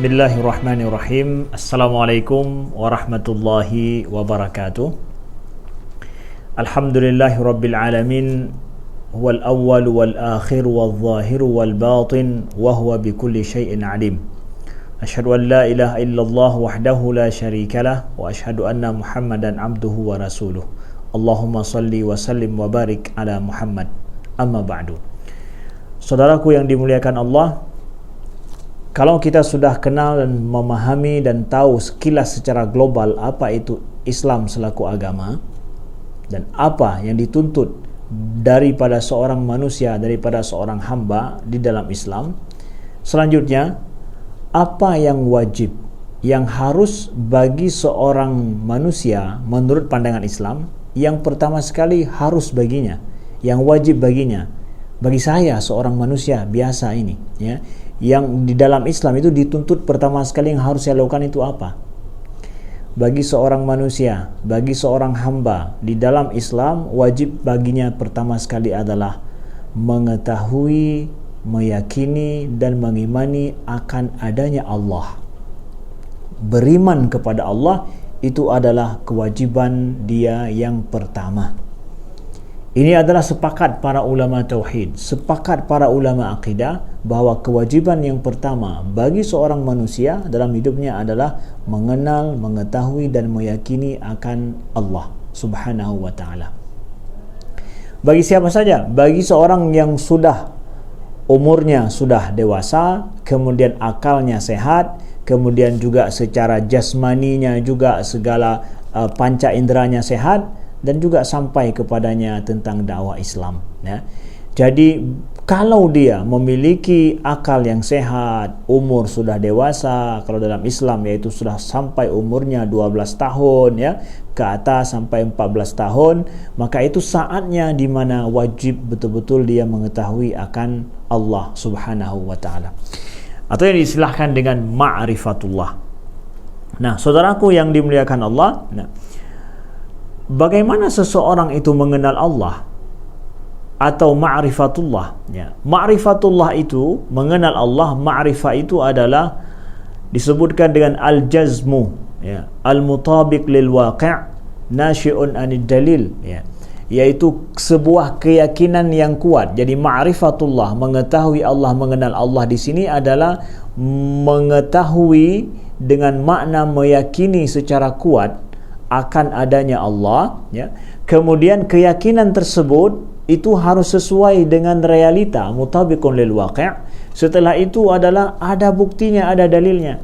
Bismillahirrahmanirrahim. Assalamualaikum warahmatullahi wabarakatuh. Alhamdulillahi rabbil alamin. Huwal awwal wal akhir wal zahir wal batin wa huwa bikulli syai'in alim. Asyhadu an la ilaha illallah wahdahu la syarika lah wa asyhadu anna Muhammadan abduhu wa rasuluh. Allahumma salli wa sallim wa barik ala Muhammad. Amma ba'du. Saudaraku yang dimuliakan Allah, kalau kita sudah kenal dan memahami dan tahu sekilas secara global apa itu Islam selaku agama dan apa yang dituntut daripada seorang manusia, daripada seorang hamba di dalam Islam, selanjutnya apa yang wajib, yang harus bagi seorang manusia menurut pandangan Islam, yang pertama sekali harus baginya, yang wajib baginya, bagi saya seorang manusia biasa ini, ya, yang di dalam Islam itu dituntut pertama sekali yang harus saya lakukan itu apa? Bagi seorang manusia, bagi seorang hamba di dalam Islam, wajib baginya pertama sekali adalah mengetahui, meyakini dan mengimani akan adanya Allah. Beriman kepada Allah itu adalah kewajiban dia yang pertama. Ini adalah sepakat para ulama tauhid, sepakat para ulama akidah bahwa kewajiban yang pertama bagi seorang manusia dalam hidupnya adalah mengenal, mengetahui dan meyakini akan Allah Subhanahu wa taala. Bagi siapa saja? Bagi seorang yang sudah umurnya sudah dewasa, kemudian akalnya sehat, kemudian juga secara jasmaninya juga segala panca inderanya sehat, dan juga sampai kepadanya tentang dakwah Islam, ya. Jadi kalau dia memiliki akal yang sehat, umur sudah dewasa, kalau dalam Islam yaitu sudah sampai umurnya 12 tahun, ya, ke atas sampai 14 tahun, maka itu saatnya di mana wajib betul-betul dia mengetahui akan Allah Subhanahu wa taala. Atau yang diistilahkan dengan ma'rifatullah. Nah, saudaraku yang dimuliakan Allah, bagaimana seseorang itu mengenal Allah atau ma'rifatullah, ya. Ma'rifatullah itu mengenal Allah, ma'rifah itu adalah disebutkan dengan al-jazmu, ya, al-mutabiq lil waqi' nasyi'un anid dalil, ya, yaitu sebuah keyakinan yang kuat. Jadi ma'rifatullah, mengetahui Allah, mengenal Allah di sini adalah mengetahui dengan makna meyakini secara kuat akan adanya Allah, ya. Kemudian keyakinan tersebut itu harus sesuai dengan realita, mutabiqun lil waqi'. Setelah itu adalah ada buktinya, ada dalilnya.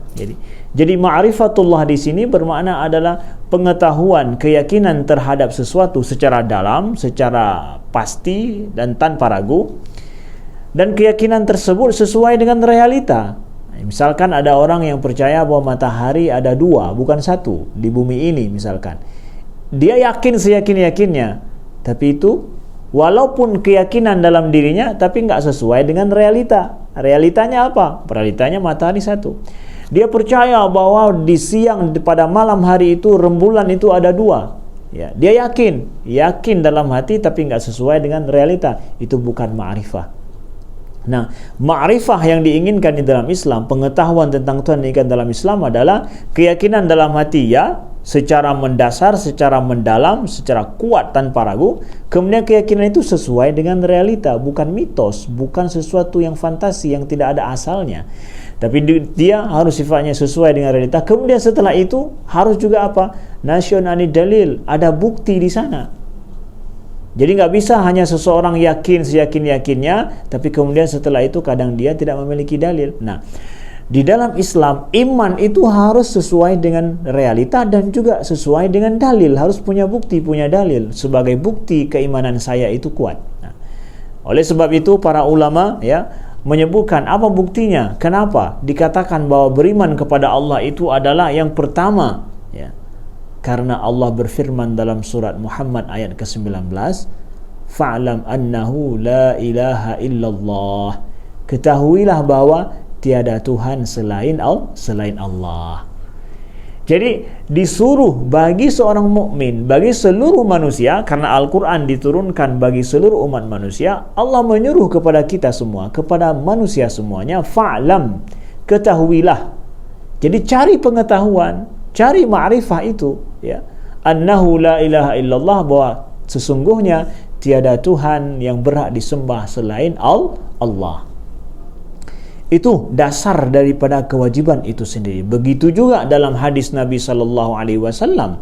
Jadi ma'rifatullah di sini bermakna adalah pengetahuan, keyakinan terhadap sesuatu secara dalam, secara pasti dan tanpa ragu. Dan keyakinan tersebut sesuai dengan realita. Misalkan ada orang yang percaya bahwa matahari ada dua, bukan satu di bumi ini misalkan. Dia yakin seyakin-yakinnya, tapi itu walaupun keyakinan dalam dirinya, tapi nggak sesuai dengan realita. Realitanya apa? Realitanya matahari satu. Dia percaya bahwa di siang pada malam hari itu rembulan itu ada dua. Ya, dia yakin dalam hati, tapi nggak sesuai dengan realita. Itu bukan ma'rifah. Nah, ma'rifah yang diinginkan di dalam Islam, pengetahuan tentang Tuhan yang diinginkan dalam Islam adalah keyakinan dalam hati, ya, secara mendasar, secara mendalam, secara kuat tanpa ragu. Kemudian keyakinan itu sesuai dengan realita, bukan mitos, bukan sesuatu yang fantasi yang tidak ada asalnya. Tapi dia harus sifatnya sesuai dengan realita. Kemudian setelah itu harus juga apa? Nasyun anid dalil, ada bukti di sana. Jadi nggak bisa hanya seseorang yakin seyakin-yakinnya, tapi kemudian setelah itu kadang dia tidak memiliki dalil. Nah, di dalam Islam, iman itu harus sesuai dengan realita dan juga sesuai dengan dalil. Harus punya bukti, punya dalil. Sebagai bukti keimanan saya itu kuat. Nah, oleh sebab itu para ulama, ya, menyebutkan apa buktinya. Kenapa dikatakan bahwa beriman kepada Allah itu adalah yang pertama, ya. Karena Allah berfirman dalam surat Muhammad ayat ke-19, fa'lam annahu la ilaha illallah. Ketahuilah bahwa tiada Tuhan selain Allah. Jadi disuruh bagi seorang mukmin, bagi seluruh manusia, karena Al-Quran diturunkan bagi seluruh umat manusia, Allah menyuruh kepada kita semua, kepada manusia semuanya, fa'lam, ketahuilah, Jadi cari pengetahuan, cari ma'rifah itu, ya. Annahu la ilaha illallah, bahwa sesungguhnya tiada Tuhan yang berhak disembah selain Allah. Itu dasar daripada kewajiban itu sendiri. Begitu juga dalam hadis Nabi sallallahu alaihi wasallam.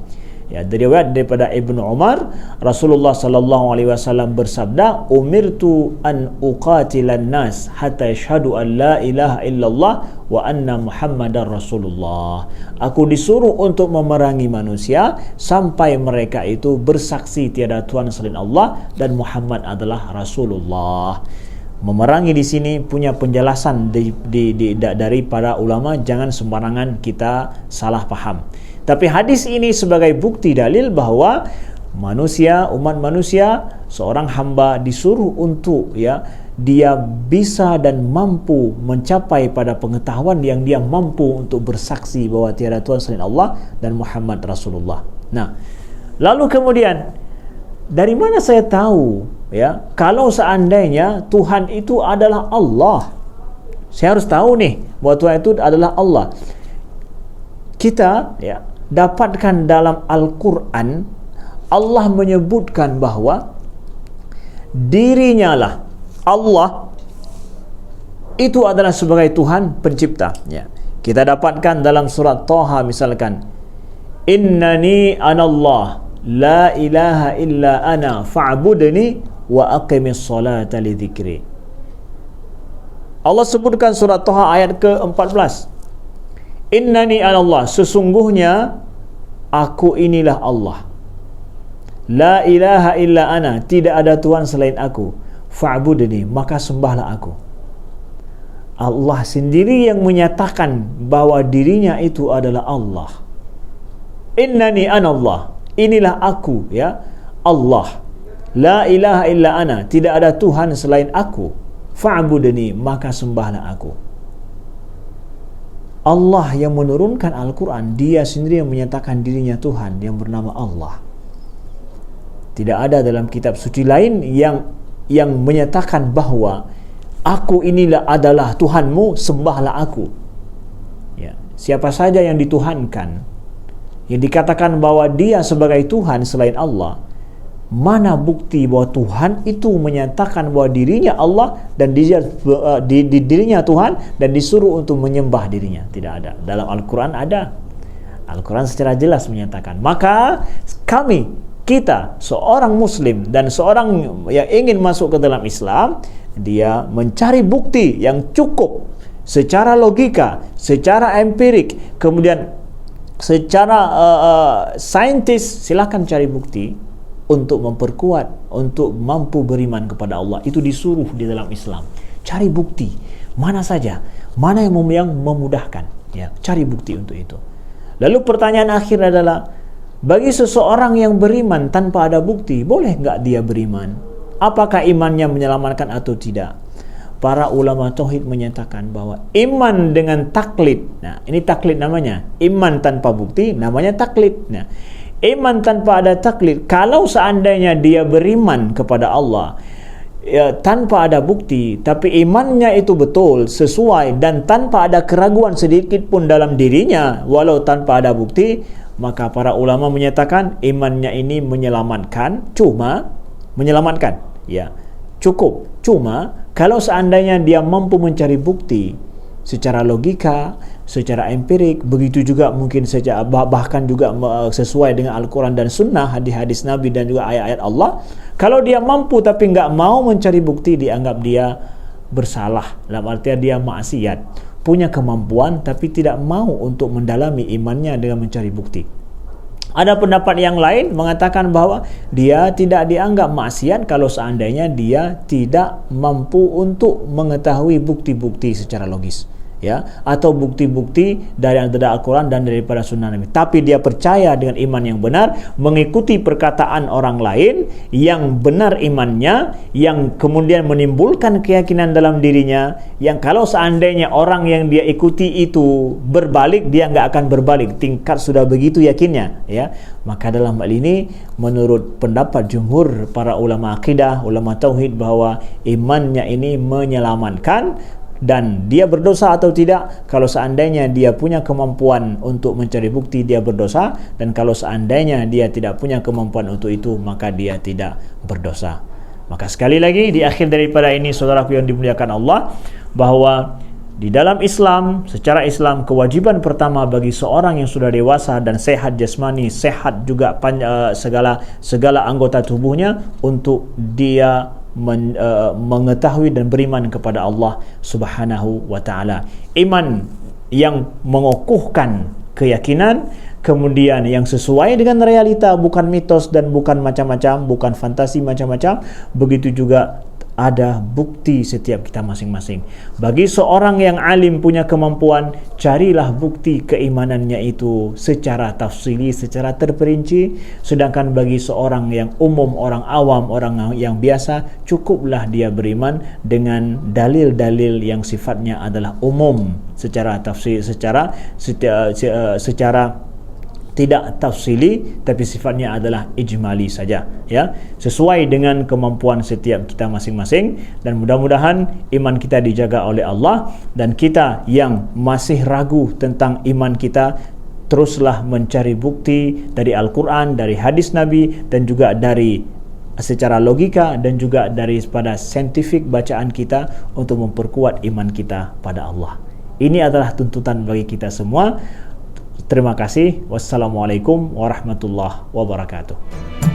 Ya, diriwayat daripada Ibnu Umar, Rasulullah sallallahu alaihi wasallam bersabda, "Umirtu an uqatilan nas hatta yashhadu an la ilaha illallah wa anna Muhammadar Rasulullah." Aku disuruh untuk memerangi manusia sampai mereka itu bersaksi tiada Tuhan selain Allah dan Muhammad adalah Rasulullah. Memerangi di sini punya penjelasan dari para ulama, jangan sembarangan kita salah paham. Tapi hadis ini sebagai bukti dalil bahawa manusia, umat manusia, seorang hamba disuruh untuk, ya, dia bisa dan mampu mencapai pada pengetahuan yang dia mampu untuk bersaksi bahawa tiada Tuhan selain Allah dan Muhammad Rasulullah. Nah, lalu kemudian dari mana saya tahu, ya, kalau seandainya Tuhan itu adalah Allah? Saya harus tahu nih bahawa Tuhan itu adalah Allah. Kita, ya, dapatkan dalam Al-Quran, Allah menyebutkan bahawa dirinya lah, Allah itu adalah sebagai Tuhan pencipta, ya. Kita dapatkan dalam surat Taha misalkan, innani anallah la ilaha illa ana fa'budni wa aqimis salata li dzikri. Allah sebutkan surat Taha ayat ke-14, innani anallah, sesungguhnya aku inilah Allah, la ilaha illa ana, tidak ada Tuhan selain aku, fa'budni, maka sembahlah aku. Allah sendiri yang menyatakan bahawa dirinya itu adalah Allah. Innani anallah, inilah aku, ya, Allah, la ilaha illa ana, tidak ada Tuhan selain aku, fa'budni, maka sembahlah aku. Allah yang menurunkan Al-Quran, dia sendiri yang menyatakan dirinya Tuhan yang bernama Allah. Tidak ada dalam kitab suci lain yang menyatakan bahawa aku inilah adalah Tuhanmu, sembahlah aku. Ya, siapa saja yang dituhankan, yang dikatakan bahawa dia sebagai Tuhan selain Allah, mana bukti bahawa Tuhan itu menyatakan bahawa dirinya Allah dan dirinya Tuhan dan disuruh untuk menyembah dirinya? Tidak ada. Dalam Al-Quran ada. Al-Quran secara jelas menyatakan. Maka kita seorang Muslim dan seorang yang ingin masuk ke dalam Islam, dia mencari bukti yang cukup secara logika, secara empirik, kemudian secara saintis. Silakan cari bukti untuk memperkuat, untuk mampu beriman kepada Allah. Itu disuruh di dalam Islam. Cari bukti mana saja, mana yang memudahkan, ya, cari bukti untuk itu. Lalu pertanyaan akhir adalah, bagi seseorang yang beriman tanpa ada bukti, boleh enggak dia beriman? Apakah imannya menyelamatkan atau tidak? Para ulama tauhid menyatakan bahwa iman dengan taklid, nah ini taklid namanya, iman tanpa bukti namanya taklid. Nah, iman tanpa ada taklid, kalau seandainya dia beriman kepada Allah, ya, tanpa ada bukti, tapi imannya itu betul, sesuai, dan tanpa ada keraguan sedikit pun dalam dirinya, walau tanpa ada bukti, maka para ulama menyatakan imannya ini menyelamatkan, ya, cukup. Cuma kalau seandainya dia mampu mencari bukti secara logika, secara empirik, begitu juga mungkin saja bahkan juga sesuai dengan Al-Quran dan Sunnah, hadis-hadis Nabi dan juga ayat-ayat Allah. Kalau dia mampu tapi enggak mau mencari bukti, dianggap dia bersalah, dalam artian dia maksiat. Punya kemampuan tapi tidak mau untuk mendalami imannya dengan mencari bukti. Ada pendapat yang lain mengatakan bahawa dia tidak dianggap maksiat kalau seandainya dia tidak mampu untuk mengetahui bukti-bukti secara logis, ya, atau bukti-bukti dari antara Al-Quran dan daripada Sunnah Nabi. Tapi dia percaya dengan iman yang benar, mengikuti perkataan orang lain yang benar imannya, yang kemudian menimbulkan keyakinan dalam dirinya, yang kalau seandainya orang yang dia ikuti itu berbalik, dia enggak akan berbalik. Tingkat sudah begitu yakinnya, ya. Maka dalam hal ini, menurut pendapat jumhur para ulama akidah, ulama tauhid, bahawa imannya ini menyelamatkan, dan dia berdosa atau tidak. Kalau seandainya dia punya kemampuan untuk mencari bukti, dia berdosa, dan kalau seandainya dia tidak punya kemampuan untuk itu, maka dia tidak berdosa. Maka sekali lagi di akhir daripada ini, saudaraku yang dimuliakan Allah, bahawa di dalam Islam, secara Islam, kewajiban pertama bagi seorang yang sudah dewasa dan sehat jasmani, sehat juga segala anggota tubuhnya, untuk dia mengetahui dan beriman kepada Allah Subhanahu wa taala. Iman yang mengukuhkan keyakinan, kemudian yang sesuai dengan realita, bukan mitos dan bukan macam-macam, bukan fantasi macam-macam. Begitu juga ada bukti setiap kita masing-masing. Bagi seorang yang alim punya kemampuan, carilah bukti keimanannya itu secara tafsili, secara terperinci. Sedangkan bagi seorang yang umum, orang awam, orang yang biasa, cukuplah dia beriman dengan dalil-dalil yang sifatnya adalah umum, secara tafsir, secara tidak tafsili, tapi sifatnya adalah ijmali saja, ya, sesuai dengan kemampuan setiap kita masing-masing. Dan mudah-mudahan iman kita dijaga oleh Allah, dan kita yang masih ragu tentang iman kita, teruslah mencari bukti dari Al-Quran, dari hadis Nabi, dan juga dari secara logika, dan juga daripada saintifik bacaan kita untuk memperkuat iman kita pada Allah. Ini adalah tuntutan bagi kita semua. Terima kasih. Wassalamualaikum warahmatullahi wabarakatuh.